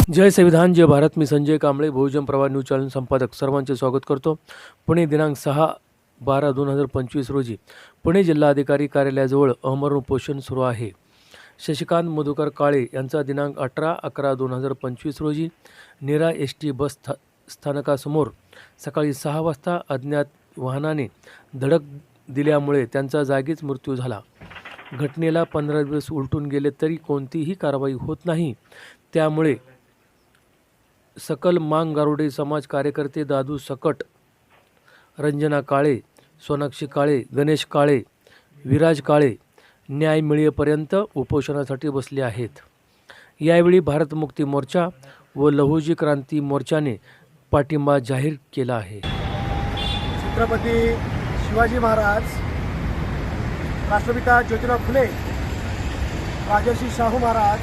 जय संविधान जय भारत. मी संजय कांबळे, बहुजन प्रवाह news channel संपादक. सर्वांचे स्वागत करतो. पुणे दिनांक 6/12/2025 रोजी पुणे जिल्हाधिकारी कार्यालयाजवळ अमरण उपोषण सुरू आहे. शशिकांत मधुकर काळे यांचा दिनांक 18/11/2025 रोजी नीरा एसटी बस स्थानकासमोर सकाळी 6 वाजता अज्ञात वाहनाने धडक दिल्यामुळे त्यांचा जागीच मृत्यू झाला. घटनेला 15 दिवस उलटून गेले तरी कोणतीही कारवाई होत नाही. त्यामुळे सकल मांग गारुडे समाज कार्यकर्ते दादू सकट, रंजना काळे, सोनाक्षी काळे, गणेश काळे, विराज काळे न्याय मिळेपर्यंत उपोषणासाठी बसले आहेत. यावेळी भारत मुक्ती मोर्चा व लहुजी क्रांती मोर्चाने पाठिंबा जाहीर केला आहे. छत्रपती शिवाजी महाराज, राष्ट्रपिता ज्योतिराव फुले, राजर्षी शाहू महाराज,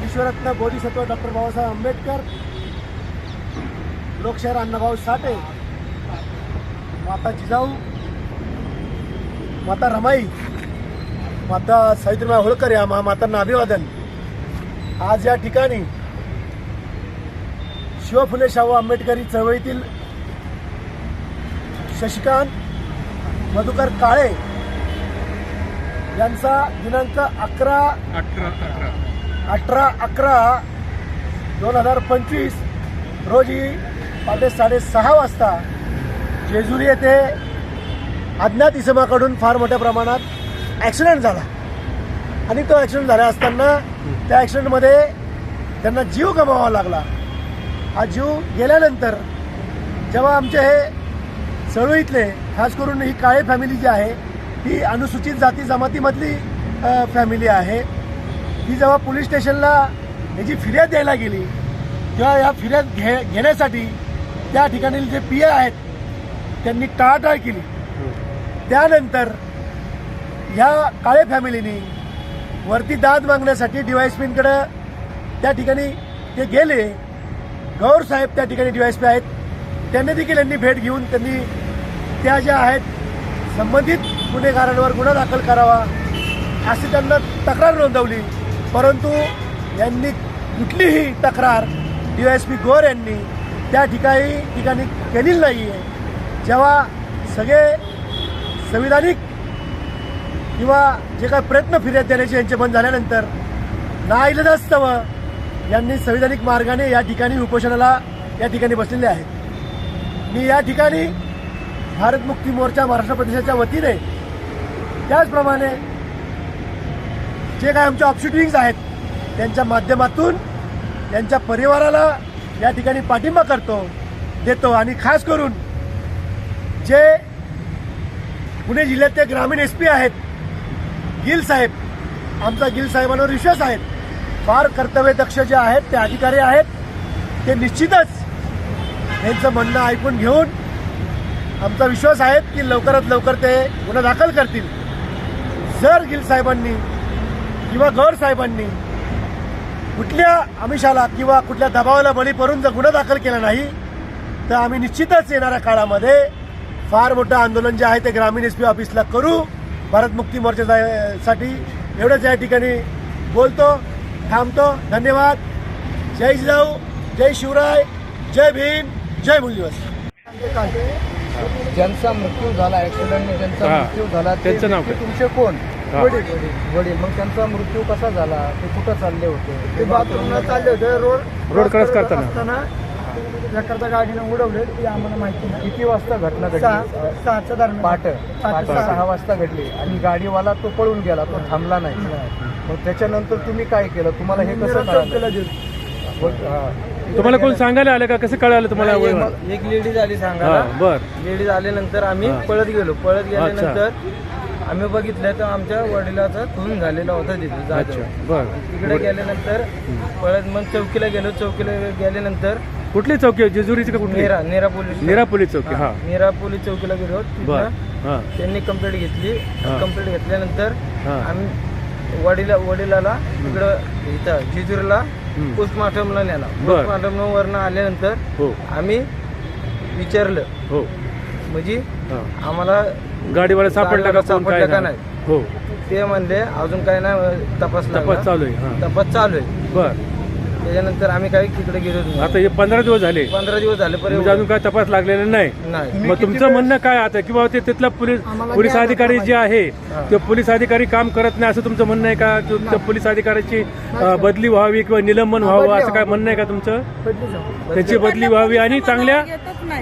विश्वरत्न बोधिसत्व डॉक्टर बाबासाहेब आंबेडकर, लोकशाहीर अण्णाभाऊ साठे, माता जिजाऊ, माता रमाई, माता सावित्रीबाई होळकर या महामातांना अभिवादन. आज या ठिकाणी शिव फुले शाहू आंबेडकरी चळवळीतील शशिकांत मधुकर काळे यांचा दिनांक 18/11/2025 रोजी पहाटे 6:30 वाजता जेजुरी येथे अज्ञात इसमाकडून फार मोठ्या प्रमाणात ॲक्सिडेंट झाला आणि तो ॲक्सिडेंट झाला असताना त्या ॲक्सिडेंटमध्ये त्यांना जीव गमवावा लागला. हा जीव गेल्यानंतर जेव्हा आमचे हे चळवळीतले खास करून ही काळे फॅमिली जी आहे ही अनुसूचित जाती जमातीमधली फॅमिली आहे. ही जेव्हा पोलीस स्टेशनला याची फिर्याद द्यायला गेली तेव्हा या फिर्याद घेण्यासाठी त्या ठिकाणी जे PA आहेत त्यांनी टाळाटाळ केली. त्यानंतर ह्या काळे फॅमिलीनी वरती दाद मागण्यासाठी DYSPकडे त्या ठिकाणी ते गेले. गौर साहेब त्या ठिकाणी DYSP आहेत, त्यांनी देखील यांनी भेट घेऊन त्यांनी त्या ज्या आहेत संबंधित गुन्हेगारांवर गुन्हा दाखल करावा अशी त्यांना तक्रार नोंदवली. परंतु यांनी कुठलीही तक्रार DYSP गौर यांनी त्या ठिकाणी केलेली नाही आहे. जेव्हा सगळे संविधानिक किंवा जे काही प्रयत्न फिर्याद देण्याचे यांचे बंद झाल्यानंतर नाईलाजास्तव यांनी संविधानिक मार्गाने या ठिकाणी उपोषणाला या ठिकाणी बसलेले आहेत. मी या ठिकाणी भारत मुक्ती मोर्चा महाराष्ट्र प्रदेशाच्या वतीने त्याचप्रमाणे जे काही आमचे ऑफिशियल विंग्स आहेत त्यांच्या माध्यमातून त्यांच्या परिवाराला या ठिकाणी पाठिंबा देतो आणि खास करून जे पुणे जिल्ह्यातले ग्रामीण SP आहेत गिल साहेब, आमचा गिल साहेबांवर विश्वास आहे. फार कर्तव्यदक्ष जे आहेत ते अधिकारी आहेत, ते निश्चितच यांचं म्हणणं ऐकून घेऊन आमचा विश्वास आहे की लवकरात लवकर ते गुन्हा दाखल करतील. जर गिल साहेबांनी किंवा गौर साहेबांनी कुठल्या आमिषाला किंवा कुठल्या दबावाला बळी पडून जर गुन्हा दाखल केला नाही तर आम्ही निश्चितच येणाऱ्या काळामध्ये फार मोठं आंदोलन जे आहे ते ग्रामीण SP ऑफिसला करू. भारत मुक्ती मोर्चासाठी एवढंच या ठिकाणी बोलतो, थांबतो. धन्यवाद. जय जिजाऊ, जय शिवराय, जय भीम, जय मूल दिवस. ज्यांचा मृत्यू झाला ॲक्सिडेंटने, ज्यांचा मृत्यू झाला त्यांचं नाव काय? तुमचे कोण? वडील. मग त्यांचा मृत्यू कसा झाला? ते कुठं चालले होते? ते बाथरूमला चालले होते. रोड क्रॉस करताना जकार्ता गाडीनं उडवले ते आम्हाला माहिती नाही. किती वाजता घटना घडली? 6च्या दरम्यान. पहाटे 6 वाजता घडली आणि गाडीवाला तो पळून गेला, तो थांबला नाही. मग त्याच्यानंतर तुम्ही काय केलं? तुम्हाला हे कसं कळलं? तुम्हाला कोण सांगायला आलं का? कसं कळालं तुम्हाला? एक लेडीज आली सांगायला. बर. लेडीज आल्यानंतर आम्ही पळत गेल्यानंतर आम्ही बघितलं तर आमच्या वडिलाचा खून झालेला होता तिथे जागेवर. तिकडे गेल्यानंतर पळत मग चौकीला गेल्यानंतर कुठली चौकी? जेजुरीची का कुठली? नेरा पोलीस चौकी. नेरा पोलीस चौकीला गेलो. त्यांनी कंप्लेंट घेतली. कंप्लेंट घेतल्यानंतर आम्ही वडिलाला इकडं इथं जेजुरीला पोस्टमार्टमला नेला. पोस्टमार्टमवरनं आल्यानंतर आम्ही विचारलं म्हणजे आम्हाला गाडीवाला सापडला का नाही. ते म्हणले अजून काय नाही, तपास चालू आहे. बर. त्याच्यानंतर आम्ही काही तिकडे गेलो नाही. आता हे 15 दिवस झाले 15 दिवस झाले म्हणजे पर्यंत अजून काय तपास लागलेला नाही. नाही. मग तुमचं म्हणणं काय आता की बाबा ते तिथला पोलीस अधिकारी जे आहे ते पोलीस अधिकारी काम करत नाही असं तुमचं म्हणणं आहे का? त्या पोलीस अधिकाऱ्याची बदली व्हावी किंवा निलंबन व्हावं असं काय म्हणणं आहे का तुमचं? त्याची बदली व्हावी आणि चांगल्या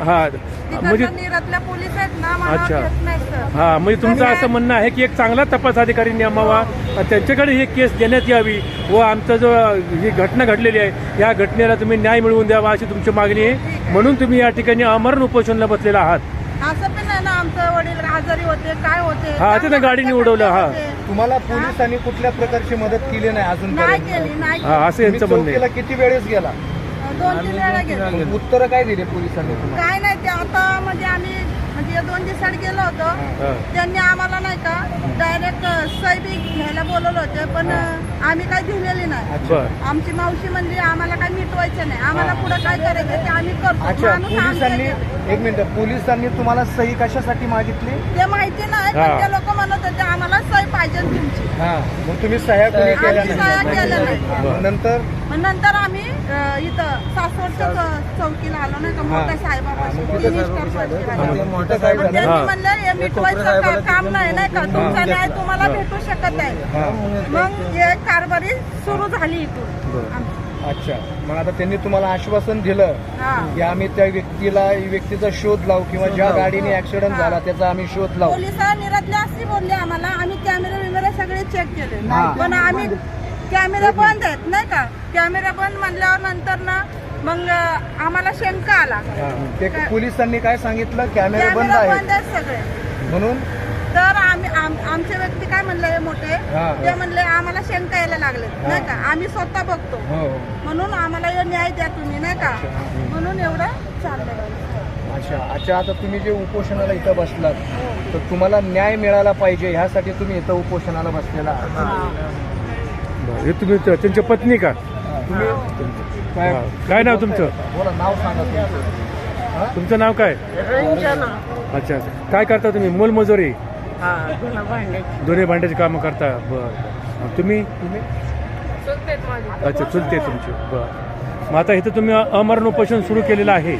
हा म्हणजे नीरातल्या पोलीस आहेत ना मला अच्छा. घेत नाही सर. हा म्हणजे तुमचं असं म्हणणं आहे की एक चांगला तपास अधिकारी नेमावा त्यांच्याकडे ही केस देण्यात यावी व आमचं जो ही घटना घडलेली आहे या घटनेला तुम्ही न्याय मिळवून द्यावा अशी तुमची मागणी आहे. म्हणून तुम्ही या ठिकाणी आमरण उपोषणाला बसलेला आहात. असं पण नाही ना आमचं वडील आजारी होते काय होते हा, ते ना गाडीने उडवलं, हा. तुम्हाला पोलिसांनी कुठल्या प्रकारची मदत केली नाही अजून नाही केली नाही हा असं यांचं म्हणणं आहे. किती वेळेस गेला? 2-3 वेळा गेलो. उत्तर काय दिले पोलिसांनी तुम्हाला? काय नाही ते आता म्हणजे आम्ही म्हणजे 2 दिवसांनी गेलो होतो हा. त्यांनी आम्हाला नाही का डायरेक्ट सही बी घ्यायला बोलवलं होते पण आम्ही काही दिलेली नाही. बरं. आमची मावशी म्हणली आम्हाला काही मिटवायचं नाही आम्हाला पुढे काय करायचं ते आम्ही करतो. अच्छा, माणूस पोलिसांनी आमच्या एक मिनिट, पोलिसांनी तुम्हाला सही कशासाठी मागितली? ते माहिती नाही हा. पण ते लोक म्हणत होते आम्हाला सही पाहिजे तुमची. हा, मग तुम्ही सह्या कोणी केल्या आम्ही सह्या केल्या नाही. मग नंतर मग नंतर आम्ही इथं सासवडच्या चौकीला आलो नाही का मोठ्या साहेबापाशी मिनिस्टर ते मग मोठं काय झालं? त्यांनी म्हणलं हे मिटवायचं काम नाही नाही का तुमचा न्याय तुम्हाला भेटू शकत आहे. मग हे कारभारी सुरू झाली इथून आमची. अच्छा, मग आता त्यांनी तुम्हाला आश्वासन दिलं हा. की आम्ही त्या व्यक्तीचा शोध लावू किंवा ज्या गाडीने ऍक्सिडेंट झाला त्याचा आम्ही शोध लावू. पोलिस निरातले अशी बोलले आम्हाला आम्ही कॅमेरे बिमेरे सगळे चेक केले हा. पण आम्ही कॅमेरा बंद आहेत नाही का कॅमेरा बंद म्हणल्यावर नंतर ना मग आम्हाला शंका आला. हा, ते पोलिसांनी काय सांगितलं? कॅमेरे बंद कॅमेरा आहेत बंद आहेत सगळे. म्हणून तर आम्ही आमचे व्यक्ती काय म्हणले हे मोठे हा. ते म्हणले आम्हाला शंका यायला लागले नाही का आम्ही स्वतः बघतो हो. म्हणून आम्हाला हे न्याय द्या तुम्ही नाही का म्हणून एवढं चाललंय. अच्छा अच्छा, आता तुम्ही जे उपोषणाला इथं बसलात तर तुम्हाला न्याय मिळाला पाहिजे ह्यासाठी तुम्ही इथं उपोषणाला बसलेला आहात. बरं. हे तुम्ही त्यांच्या पत्नी का? तुम्ही हा. काय नाव तुमचं? बोला, नाव सांगा तुमचं. हा? तुमचं नाव काय? अच्छा, काय करता तुम्ही? मोलमजुरी दोन्ही भांड्याची कामं करता. बरं. तुम्ही अच्छा चुलते तुमची. बरं. मग आता इथं तुम्ही अमरण उपोषण सुरू केलेलं आहे.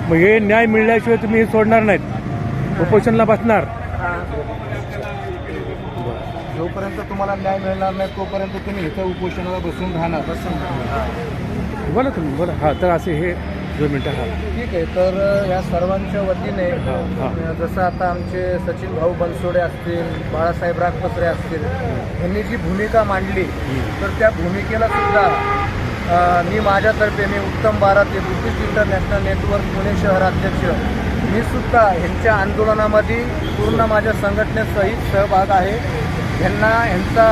मग हे न्याय मिळल्याशिवाय तुम्ही हे सोडणार नाहीत, उपोषणाला बसणार? जोपर्यंत तुम्हाला न्याय मिळणार नाही तोपर्यंत तुम्ही इथं उपोषणाला बसून राहणार. बोला तुम्ही बोला. हा तर असे हे 2 मिनटं. हा ठीक आहे, तर या सर्वांच्या वतीने हा, हा. जसं आता आमचे सचिन भाऊ बनसोडे असतील, बाळासाहेब राजपत्रे असतील, यांनी जी भूमिका मांडली तर त्या भूमिकेला सुद्धा मी माझ्यातर्फे मी उत्तम बारा ते बुद्धिस्ट इंटरनॅशनल नेटवर्क पुणे शहर अध्यक्ष मी सुद्धा ह्यांच्या आंदोलनामध्ये पूर्ण माझ्या संघटनेसहित सहभाग आहे. ह्यांचा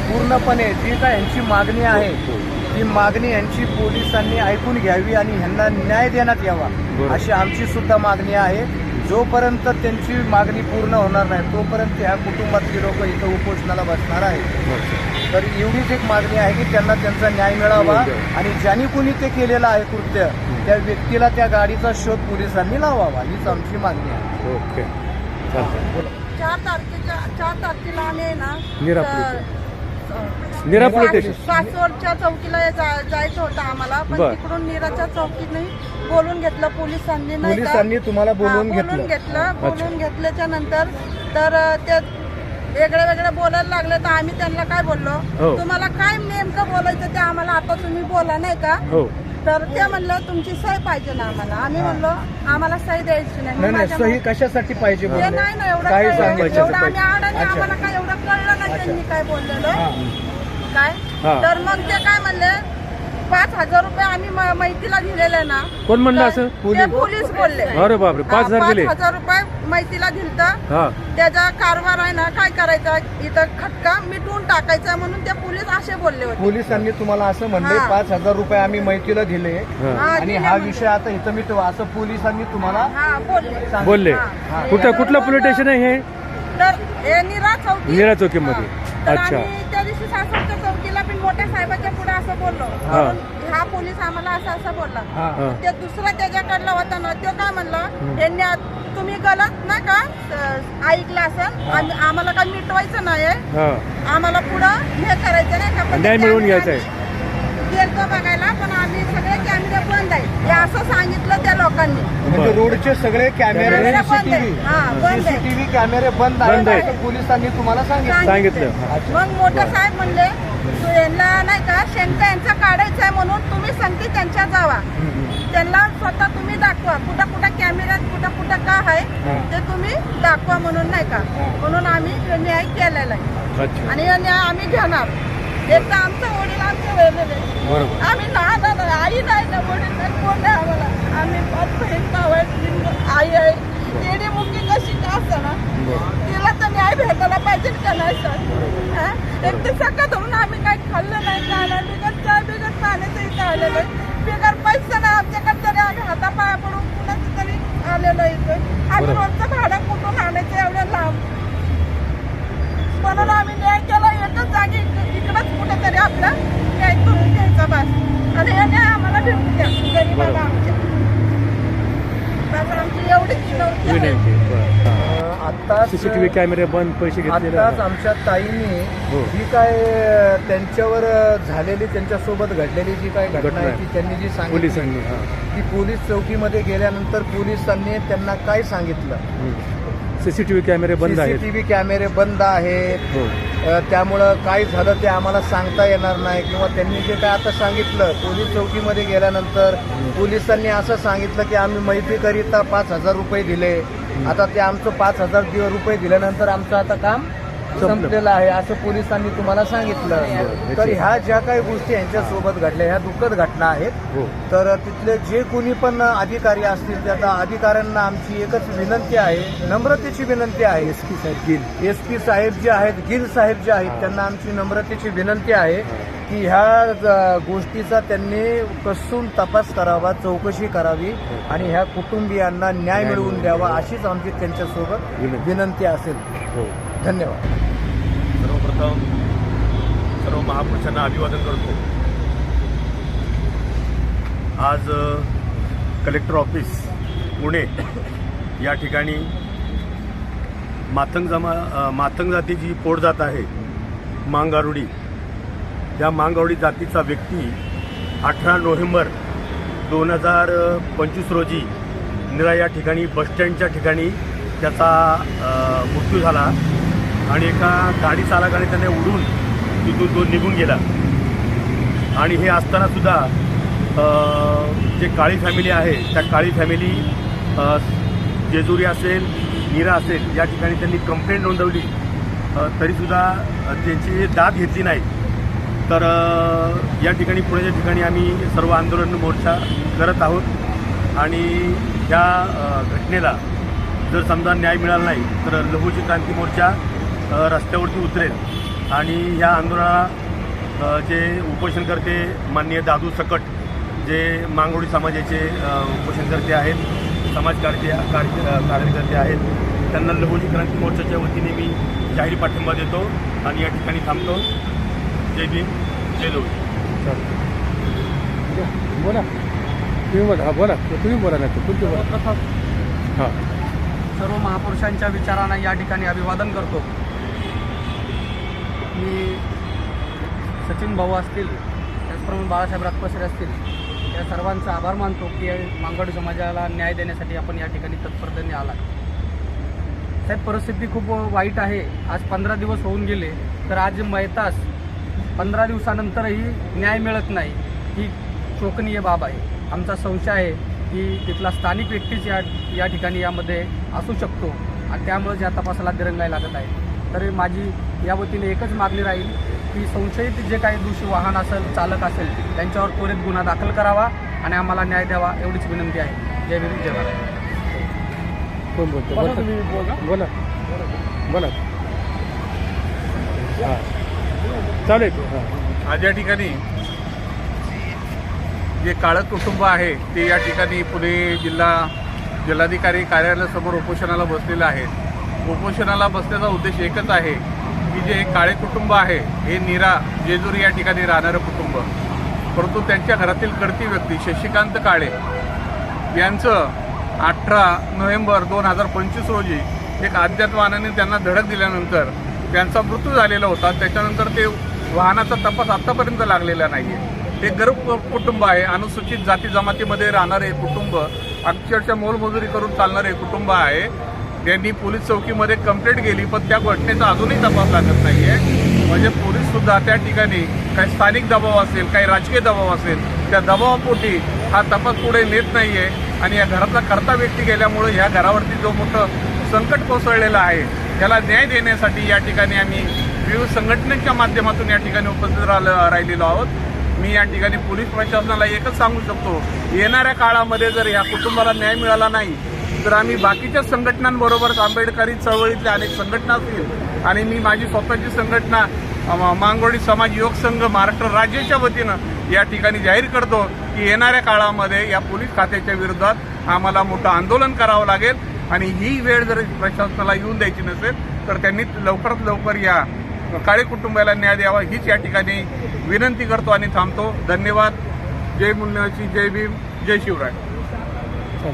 पूर्णपणे जी काय ह्यांची मागणी आहे ती मागणी यांची पोलिसांनी ऐकून घ्यावी आणि ह्यांना न्याय देण्यात यावा अशी आमची सुद्धा मागणी आहे. जोपर्यंत त्यांची मागणी पूर्ण होणार नाही तोपर्यंत ह्या कुटुंबातली लोक इथं उपोषणाला बसणार आहेत. तर एवढीच एक मागणी आहे की त्यांना त्यांचा न्याय मिळावा आणि ज्यांनी कोणी ते केलेलं आहे कृत्य त्या व्यक्तीला त्या गाडीचा शोध पोलिसांनी लावावा हीच आमची मागणी आहे. ओके चालतं. 4 तारखेला आम्ही आहे ना नीरा पोलीस स्टेशन. सासवडच्या चौकीला जायचं होतं आम्हाला पण बरं. तिकडून नीराच्या चौकीने बोलून घेतलं पोलिसांनी नाही का? पोलिसांनी तुम्हाला बोलवून हा, घेतलं. बोलून घेतल्याच्या नंतर तर ते वेगळे बोलायला लागले तर आम्ही त्यांना काय बोललो हो. तुम्हाला काय नेमकं बोलायचं ते आम्हाला आता तुम्ही बोला नाही का हो. तर ते म्हणलं तुमची सही पाहिजे ना आम्हाला आम्ही म्हणलो आम्हाला सही द्यायची नाही. नाही माझ्या सही कशासाठी पाहिजे ते बोलले? नाही ना एवढं काही कळलं. सांगायचं एवढं आम्ही आडाने अच्छा. आम्हाला काय एवढं कळलं नाही त्यांनी काय बोललेलं हा. काय हा. तर मग ते काय म्हणले 5,000 रुपये आम्ही मैतीला दिलेले ना. कोण म्हणलं तर असं? ते पोलीस बोलले. अरे बापरे, 5,000 दिले? 5,000 रुपये मैतीला दिलत. हा त्याचा कारभार आहे ना काय करायचा इथं खटका मिटवून टाकायचा म्हणून ते पोलीस असे बोलले होते. पोलिसांनी तुम्हाला असं म्हणले हा. 5,000 रुपये आम्ही मैतीला दिले हा. हा, आणि दिले हा म्हणजे. विषय आता इथं मिटवा असं पोलिसांनी तुम्हाला हा बोलले. बोलले. हा. कुठलं पोलीस स्टेशन आहे हे? तर हे नीरा चौकी. नीरा चौकीमध्ये. हा. तर अच्छा. आम्ही त्या दिवशी सासवडच्या चौकीला पण मोठ्या साहेबाच्या पुढे असं बोललो. हा. हा पोलीस आम्हाला असं बोलला. हा. हा. ते दुसरा त्याच्याकडला होता ना तो काय म्हणला यांनी तुम्ही गलत ना का ऐकलं असं आम्हाला काय मिटवायचं नाही हा आम्हाला पुढं हे करायचं नाही का पण न्याय मिळवून त्यामुळे घ्यायचा आहे. आम्ही गेलतो होतो बघायला, पण आम्ही सगळे कॅमेरे बंद आहे हे असं सांगितलं त्या लोकांनी. म्हणजे रोडचे सगळे कॅमेरे कॅमेरे बंद आहे. हा, बंद आहे. सीसीटीव्ही कॅमेरे बंद बंद आहेत. आहेत पोलिसांनी तुम्हाला सांगितलं. सांगितलं. मग मोठे साहेब म्हणले तू यांना नाही का शेंगटा यांचा काढायचा आहे म्हणून तुम्ही संगती त्यांच्या जावा, त्यांना स्वतः तुम्ही दाखवा कुठं कुठं कॅमेऱ्यात कुठं कुठं का आहे ते तुम्ही दाखवा म्हणून नाही का, म्हणून आम्ही न्याय केलेला आहे अच्छा. आणि हा न्याय आम्ही घेणार. एक तर आमचं वडील आमचे वेगळे, बरोबर. आम्ही लहान आई नाही ना वडील नाही कोण नाही आम्हाला, आम्ही 5 बहीण भाऊ आहेत, आई आहे तेडी मुलगी कशी का असताना तिला तर न्याय भेटायला पाहिजे का नाही सर. हा? एक तर सकाळ धरून आम्ही काही खाल्लं नाही काय नाही, बिगर चहा बिगर पाण्याचं इथं आलेलं आहे, बिगर पैसा नाही आमच्याकडे तरी आम्ही हातापाया पडून कुणाचं तरी आलेलं इथं. आम्ही रोजचं भाडं कुठून आणायचं एवढं लांब, म्हणून आम्ही न्याय केला एकच जागी इकडंच कुठेतरी आपला न्याय करून घ्यायचा बस, आणि हे न्याय आम्हाला भेटू द्या गरीबाला आमच्या. बस आमची एवढीच विनंती आहे. विनंती. बरं. आत्ताच सीसीटीव्ही कॅमेरे बंद, पैसे घेतलेले आत्ताच आमच्या ताईंनी हो. जी काय त्यांच्यावर झालेली त्यांच्यासोबत घडलेली जी काय घटना घटना आहे आहे. ती त्यांनी जी सांगितली पोलिसांनी. हां. ती पोलीस चौकीमध्ये गेल्यानंतर पोलिसांनी त्यांना काय सांगितलं, सीसीटीव्ही कॅमेरे बंद आहेत. सीसीटीव्ही कॅमेरे बंद आहेत, हो. त्यामुळं काय झालं ते आम्हाला सांगता येणार नाही, किंवा त्यांनी जे काय आता सांगितलं पोलीस चौकीमध्ये गेल्यानंतर पोलिसांनी असं सांगितलं की आम्ही मैत्रीकरिता 5,000 रुपये दिले, आता ते आमचं 5,000 रुपये दिल्यानंतर आमचं आता काम संपलेलं आहे असं पोलिसांनी तुम्हाला सांगितलं. तर ह्या ज्या काही गोष्टी यांच्यासोबत घडल्या ह्या दुःखद घटना आहेत. हो. तर तिथले जे कोणी पण अधिकारी असतील त्या अधिकाऱ्यांना आमची एकच विनंती आहे, नम्रतेची विनंती आहे. एसपी साहेब जे आहेत, गिल साहेब जे आहेत, त्यांना आमची नम्रतेची विनंती आहे की ह्या गोष्टीचा त्यांनी कसून तपास करावा, चौकशी करावी आणि ह्या कुटुंबियांना न्याय मिळवून द्यावा अशीच आमची त्यांच्यासोबत विनंती असेल. हो. धन्यवाद. सर्वप्रथम सर्व महापुरुषांना अभिवादन करतो. आज कलेक्टर ऑफिस पुणे या ठिकाणी मातंग जातीची पोटजात आहे मांगारुडी. या मांगारुडी जातीचा व्यक्ती 18 नोव्हेंबर 2025 रोजी निरा या ठिकाणी बसस्टँडच्या ठिकाणी त्याचा मृत्यू झाला आणि एका गाडी चालकाने त्याने उडून तिथून तो निघून गेला. आणि हे असताना सुद्धा जे काळी फॅमिली आहे त्या काळी फॅमिली जेजुरी असेल, नीरा असेल या ठिकाणी त्यांनी कंप्लेंट नोंदवली, तरीसुद्धा त्यांची दाद घेतली नाही. तर या ठिकाणी पुण्याच्या ठिकाणी आम्ही सर्व आंदोलन मोर्चा करत आहोत आणि या घटनेला जर समजा न्याय मिळाला नाही तर लघुजी क्रांती मोर्चा रस्त्यावरती उतरेल आणि ह्या आंदोलनाला जे उपोषणकर्ते माननीय दादू सकट जे मांगरोळी समाजाचे उपोषणकर्ते आहेत, कार्यकर्ते आहेत, त्यांना लघुजी क्रांती मोर्चाच्या वतीने मी जाहीर पाठिंबा देतो आणि या ठिकाणी थांबतो. जय भीम, जय लवजी. बोला तुम्ही बोला. बोला तुम्ही बोला ना तुमची बोला. हां. सर्व महापुरुषांच्या विचारांना या ठिकाणी अभिवादन करतो. मी सचिन भाऊ असतील, त्याचप्रमाणे बाळासाहेब राजपसरे असतील, या सर्वांचा आभार मानतो की मांगड समाजाला न्याय देण्यासाठी आपण या ठिकाणी तत्परतेने आला. साहेब, परिस्थिती खूप वाईट आहे. आज 15 दिवस होऊन गेले, तर आज मैतास 15 दिवसानंतरही न्याय मिळत नाही, ही शोकनीय बाब आहे. आमचा संशय आहे की तिथला स्थानिक व्यक्तीच या ठिकाणी यामध्ये असू शकतो आणि त्यामुळे या तपासाला दिरंगाई लागत आहे. तर माझी या वतीने एकच मागणी राहील की संशयित जे काही दोषी वाहन असेल, चालक असेल, त्यांच्यावर त्वरित गुन्हा दाखल करावा आणि आम्हाला न्याय द्यावा एवढीच विनंती आहे. जय भीम, जय भारत. कोण बोलतो? बोला बोला. हां चालेल. हां. आज या ठिकाणी जे काळं कुटुंब आहे ते या ठिकाणी पुणे जिल्हाधिकारी कार्यालयासमोर उपोषणाला बसलेलं आहे. उपोषणाला बसण्याचा उद्देश एकच आहे की जे काळे कुटुंब आहे हे नीरा जेजुरी या ठिकाणी राहणारं कुटुंब, परंतु त्यांच्या घरातील कडती व्यक्ती शशिकांत काळे यांचं 18 नोव्हेंबर 2025 रोजी एक अज्ञात वाहनाने त्यांना धडक दिल्यानंतर त्यांचा मृत्यू झालेला होता. त्याच्यानंतर ते वाहनाचा तपास आत्तापर्यंत लागलेला नाही आहे. हे गरीब कुटुंब आहे, अनुसूचित जाती जमातीमध्ये राहणारे कुटुंब, अक्षरशः मोलमजुरी करून चालणारे कुटुंब आहे. त्यांनी पोलीस चौकीमध्ये कंप्लेंट केली, पण त्या घटनेचा अजूनही तपास लागत नाहीये. म्हणजे पोलीस सुद्धा त्या ठिकाणी काही स्थानिक दबाव असेल, काही राजकीय दबाव असेल, त्या दबावापोटी हा तपास पुढे नेत नाहीये. आणि या घरातला कर्ता व्यक्ती गेल्यामुळे या घरावरती जो मोठं संकट कोसळलेलं आहे त्याला न्याय देण्यासाठी या ठिकाणी आम्ही विविध संघटनेच्या माध्यमातून या ठिकाणी उपस्थित राहिलेलो आहोत. मी या ठिकाणी पोलीस प्रशासनाला एकच सांगू शकतो, येणाऱ्या काळामध्ये जर या कुटुंबाला न्याय मिळाला नाही तर आम्ही बाकीच्या संघटनांबरोबरच आंबेडकरी चळवळीतल्या अनेक संघटना असतील आणि मी माझी स्वतःची संघटना मांगरोळी समाज युवक संघ महाराष्ट्र राज्याच्या वतीनं या ठिकाणी जाहीर करतो की येणाऱ्या काळामध्ये या पोलीस खात्याच्या विरोधात आम्हाला मोठं आंदोलन करावं लागेल. आणि ही वेळ जर प्रशासनाला येऊन द्यायची नसेल तर त्यांनी लवकरात लवकर या काळे कुटुंबाला न्याय द्यावा हीच या ठिकाणी विनंती करतो आणि थांबतो. धन्यवाद. जय मुन्नाची, जय भीम, जय शिवराय.